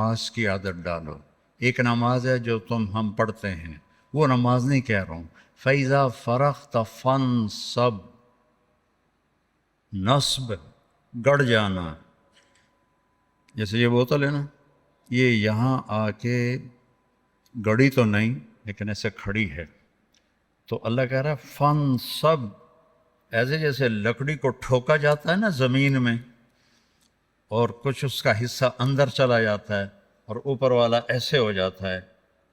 نماز کی عادت ڈالو۔ ایک نماز ہے جو ہم پڑھتے ہیں، وہ نماز نہیں کہہ رہا ہوں۔ فَإِذَا فَرَغْتَ فَانْصَبْ، نصب گڑ جانا، جیسے یہ بوتل ہے نا، یہ یہاں آ کے گڑی تو نہیں لیکن ایسے کھڑی ہے، تو اللہ کہہ رہا ہے فَانْصَبْ، ایسے جیسے لکڑی کو ٹھوکا جاتا ہے نا زمین میں، اور کچھ اس کا حصہ اندر چلا جاتا ہے اور اوپر والا ایسے ہو جاتا ہے،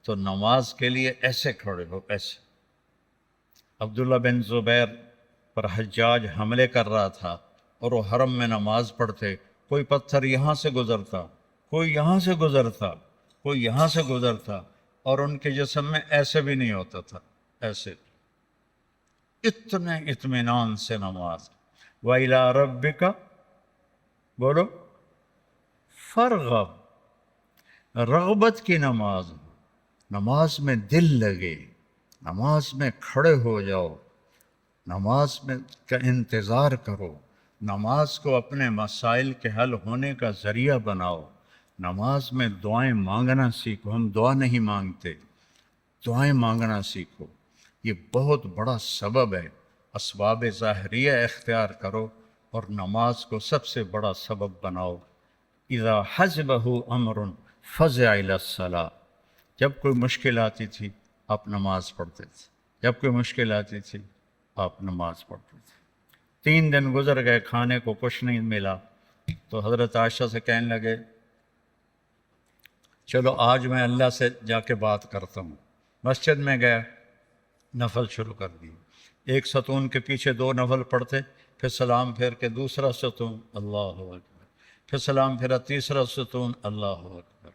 تو نماز کے لیے ایسے کھڑے ہو، ایسے۔ عبداللہ بن زبیر پر حجاج حملے کر رہا تھا اور وہ حرم میں نماز پڑھتے، کوئی پتھر یہاں سے گزرتا، کوئی یہاں سے گزرتا، کوئی یہاں سے گزرتا، اور ان کے جسم میں ایسے بھی نہیں ہوتا تھا، ایسے، اتنے اطمینان سے نماز۔ وَإِلَىٰ رَبِّكَ، بولو، فرغب، رغبت کی نماز، نماز میں دل لگے، نماز میں کھڑے ہو جاؤ، نماز میں کا انتظار کرو، نماز کو اپنے مسائل کے حل ہونے کا ذریعہ بناؤ، نماز میں دعائیں مانگنا سیکھو۔ ہم دعا نہیں مانگتے، دعائیں مانگنا سیکھو، یہ بہت بڑا سبب ہے۔ اسباب ظاہریہ اختیار کرو اور نماز کو سب سے بڑا سبب بناؤ۔ اذا حزبہ امر فزع الی الصلاۃ، جب کوئی مشکل آتی تھی آپ نماز پڑھتے تھے، جب کوئی مشکل آتی تھی آپ نماز پڑھتے تھے۔ 3 دن گزر گئے، کھانے کو کچھ نہیں ملا، تو حضرت عائشہ سے کہنے لگے چلو آج میں اللہ سے جا کے بات کرتا ہوں۔ مسجد میں گیا، نفل شروع کر دی، ایک ستون کے پیچھے 2 نفل پڑھتے، پھر سلام پھیر کے دوسرا ستون، اللہ اکبر، پھر سلام پھیرا تیسرا ستون، اللہ اکبر،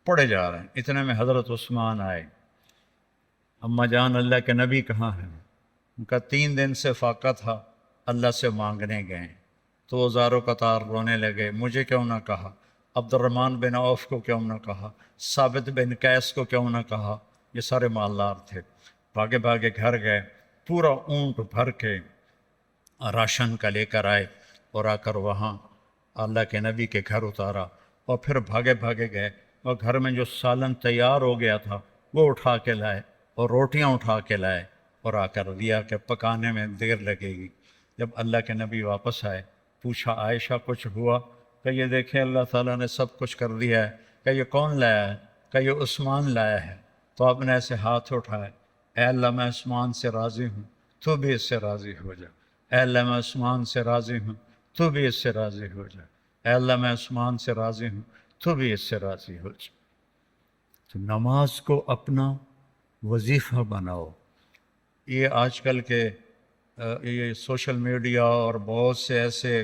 پڑھے جا رہے ہیں۔ اتنے میں حضرت عثمان آئے، اماں جان اللہ کے نبی کہاں ہیں؟ ان کا 3 دن سے فاقہ تھا، اللہ سے مانگنے گئے، تو وہ زارو قطار رونے لگے، مجھے کیوں نہ کہا، عبد الرحمن بن عوف کو کیوں نہ کہا، ثابت بن قیس کو کیوں نہ کہا، یہ سارے مالدار تھے۔ بھاگے بھاگے گھر گئے، پورا اونٹ بھر کے راشن کا لے کر آئے، اور آ کر وہاں اللہ کے نبی کے گھر اتارا، اور پھر بھاگے بھاگے گئے، اور گھر میں جو سالن تیار ہو گیا تھا وہ اٹھا کے لائے، اور روٹیاں اٹھا کے لائے، اور آ کر دیا کہ پکانے میں دیر لگے گی۔ جب اللہ کے نبی واپس آئے، پوچھا عائشہ کچھ ہوا؟ کہ یہ دیکھیں اللہ تعالیٰ نے سب کچھ کر دیا ہے۔ کہ یہ کون لایا ہے؟ کہ یہ عثمان لایا ہے۔ تو آپ نے ایسے ہاتھ اٹھائے، اے اللہ میں عثمان سے راضی ہوں، تو بھی اس سے راضی ہو جا۔ اے اللہ میں عثمان سے راضی ہوں، تو بھی اس سے راضی ہو جا۔ اے اللہ میں عثمان سے راضی ہوں، تو بھی اس سے راضی ہو جا۔ تو نماز کو اپنا وظیفہ بناؤ۔ یہ آج کل کے یہ سوشل میڈیا اور بہت سے ایسے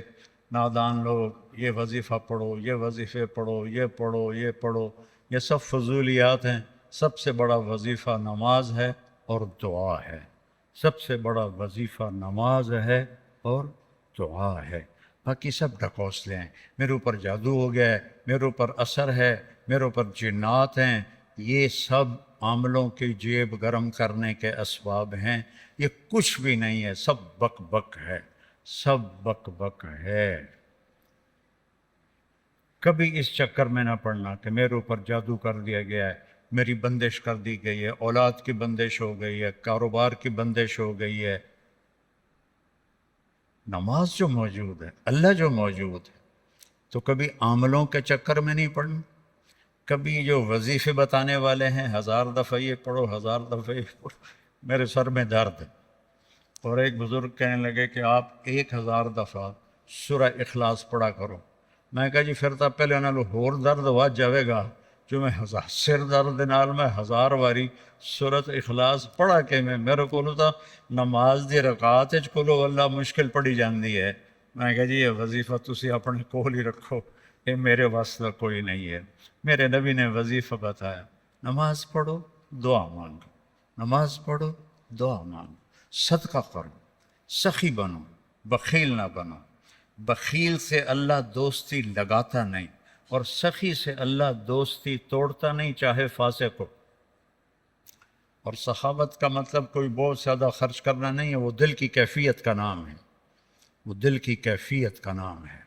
نادان لوگ، یہ وظیفہ پڑھو، یہ وظیفے پڑھو، یہ پڑھو، یہ پڑھو، یہ سب فضولیات ہیں۔ سب سے بڑا وظیفہ نماز ہے اور دعا ہے۔ سب سے بڑا وظیفہ نماز ہے اور دعا ہے، باقی سب ڈھکوسلے ہیں۔ میرے اوپر جادو ہو گیا ہے، میرے اوپر اثر ہے، میرے اوپر جنات ہیں، یہ سب عاملوں کی جیب گرم کرنے کے اسباب ہیں۔ یہ کچھ بھی نہیں ہے، سب بک بک ہے، سب بک بک ہے۔ کبھی اس چکر میں نہ پڑنا کہ میرے اوپر جادو کر دیا گیا ہے، میری بندش کر دی گئی ہے، اولاد کی بندش ہو گئی ہے، کاروبار کی بندش ہو گئی ہے۔ نماز جو موجود ہے، اللہ جو موجود ہے، تو کبھی عاملوں کے چکر میں نہیں پڑنا۔ کبھی جو وظیفے بتانے والے ہیں 1000 دفعہ یہ پڑھو، 1000 دفعہ یہ پڑھو، میرے سر میں درد ہے۔ اور ایک بزرگ کہنے لگے کہ آپ 1000 دفعہ سورہ اخلاص پڑھا کرو۔ میں کہا جی پھر تو پہلے نالوں ہور درد وا جاوے گا جو میں سر درد نال میں 1000 واری سورۃ اخلاص پڑھا کے میرے کو تو نماز دی رکعت وچ کولو اللہ مشکل پڑی جاندی ہے۔ میں کہا جی یہ وظیفہ تسی اپنے کول ہی رکھو، یہ میرے واسطے کوئی نہیں ہے۔ میرے نبی نے وظیفہ بتایا، نماز پڑھو دعا مانگو، نماز پڑھو دعا مانگو، صدقہ کرو، سخی بنو، بخیل نہ بنو۔ بخیل سے اللہ دوستی لگاتا نہیں، اور سخی سے اللہ دوستی توڑتا نہیں، چاہے فاسق ہو۔ اور سخاوت کا مطلب کوئی بہت زیادہ خرچ کرنا نہیں ہے، وہ دل کی کیفیت کا نام ہے، وہ دل کی کیفیت کا نام ہے۔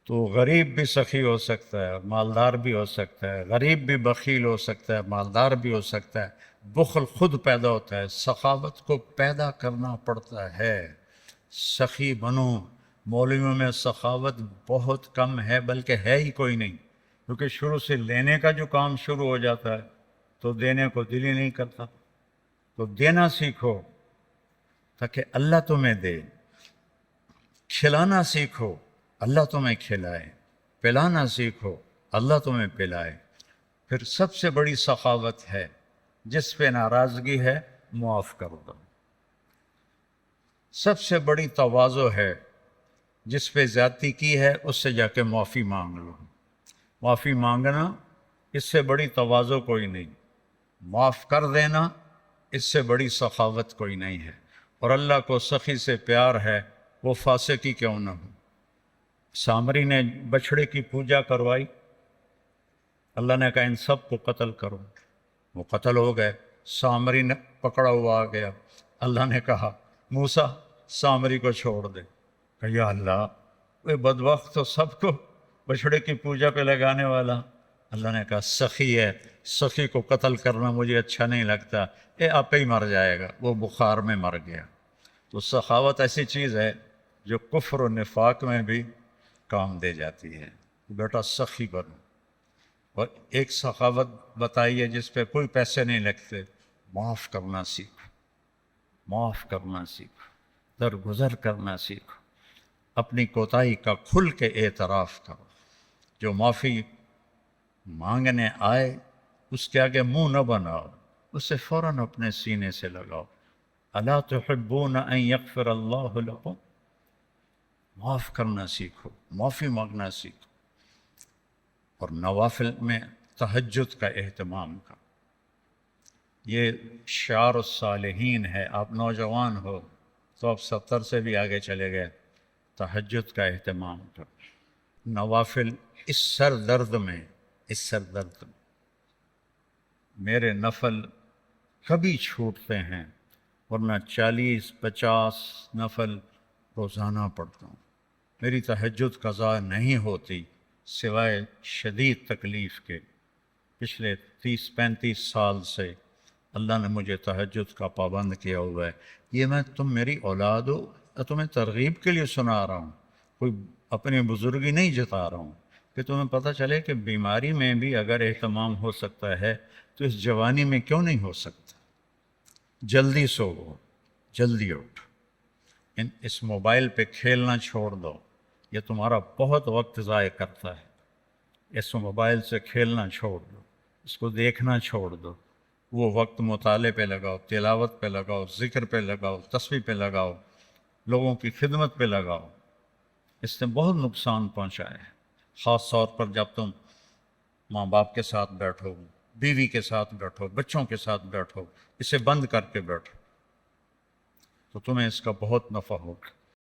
تو غریب بھی سخی ہو سکتا ہے، مالدار بھی ہو سکتا ہے، غریب بھی بخیل ہو سکتا ہے، مالدار بھی ہو سکتا ہے، بخل خود پیدا ہوتا ہے، سخاوت کو پیدا کرنا پڑتا ہے۔ سخی بنو۔ مولویوں میں سخاوت بہت کم ہے، بلکہ ہے ہی کوئی نہیں، کیونکہ شروع سے لینے کا جو کام شروع ہو جاتا ہے تو دینے کو دل ہی نہیں کرتا۔ تو دینا سیکھو تاکہ اللہ تمہیں دے، کھلانا سیکھو اللہ تمہیں کھلائے، پلانا سیکھو اللہ تمہیں پلائے۔ پھر سب سے بڑی سخاوت ہے، جس پہ ناراضگی ہے معاف کر دو۔ سب سے بڑی تواضع ہے، جس پہ زیادتی کی ہے اس سے جا کے معافی مانگ لو۔ معافی مانگنا اس سے بڑی تواضع کوئی نہیں، معاف کر دینا اس سے بڑی سخاوت کوئی نہیں ہے۔ اور اللہ کو سخی سے پیار ہے، وہ فاسقی کیوں نہ ہو۔ سامری نے بچھڑے کی پوجا کروائی، اللہ نے کہا ان سب کو قتل کرو، وہ قتل ہو گئے۔ سامری نے پکڑا ہوا آ گیا، اللہ نے کہا موسیٰ سامری کو چھوڑ دے۔ کہ یا اللہ، وہ بدبخت تو سب کو بچھڑے کی پوجا پہ لگانے والا۔ اللہ نے کہا سخی ہے، سخی کو قتل کرنا مجھے اچھا نہیں لگتا، آپ ہی مر جائے گا۔ وہ بخار میں مر گیا۔ تو سخاوت ایسی چیز ہے جو کفر و نفاق میں بھی کام دے جاتی ہے۔ بیٹا سخی بنو۔ اور ایک سخاوت بتائیے جس پہ کوئی پیسے نہیں لگتے، معاف کرنا سیکھو، معاف کرنا سیکھو، درگزر کرنا سیکھو، اپنی کوتاہی کا کھل کے اعتراف کرو۔ جو معافی مانگنے آئے اس کے آگے منہ نہ بناؤ، اسے فوراً اپنے سینے سے لگاؤ۔ الا تحبون ان یغفر اللہ لکم۔ معاف کرنا سیکھو، معافی مانگنا سیکھو۔ اور نوافل میں تہجد کا اہتمام کرو۔ یہ شعار الصالحین ہے۔ آپ نوجوان ہو تو آپ 70 سے بھی آگے چلے گئے۔ تہجد کا اہتمام کرو۔ نوافل اس سر درد میں، میرے نفل کبھی چھوٹتے ہیں، ورنہ 40-50 نفل روزانہ پڑھتا ہوں۔ میری تہجد قضا نہیں ہوتی سوائے شدید تکلیف کے۔ پچھلے 30-35 سال سے اللہ نے مجھے تہجد کا پابند کیا ہوا ہے۔ یہ میں تم میری اولاد ہو، تمہیں ترغیب کے لیے سنا رہا ہوں، کوئی اپنی بزرگی نہیں جتا رہا ہوں، کہ تمہیں پتہ چلے کہ بیماری میں بھی اگر اہتمام ہو سکتا ہے تو اس جوانی میں کیوں نہیں ہو سکتا۔ جلدی سو، جلدی اٹھ۔ اس موبائل پہ کھیلنا چھوڑ دو، یہ تمہارا بہت وقت ضائع کرتا ہے۔ اس موبائل سے کھیلنا چھوڑ دو، اس کو دیکھنا چھوڑ دو۔ وہ وقت مطالعے پہ لگاؤ، تلاوت پہ لگاؤ، ذکر پہ لگاؤ، تسبیح پہ لگاؤ، لوگوں کی خدمت پہ لگاؤ۔ اس نے بہت نقصان پہنچا ہے، خاص طور پر جب تم ماں باپ کے ساتھ بیٹھو، بیوی کے ساتھ بیٹھو، بچوں کے ساتھ بیٹھو، اسے بند کر کے بیٹھو تو تمہیں اس کا بہت نفع ہوگا۔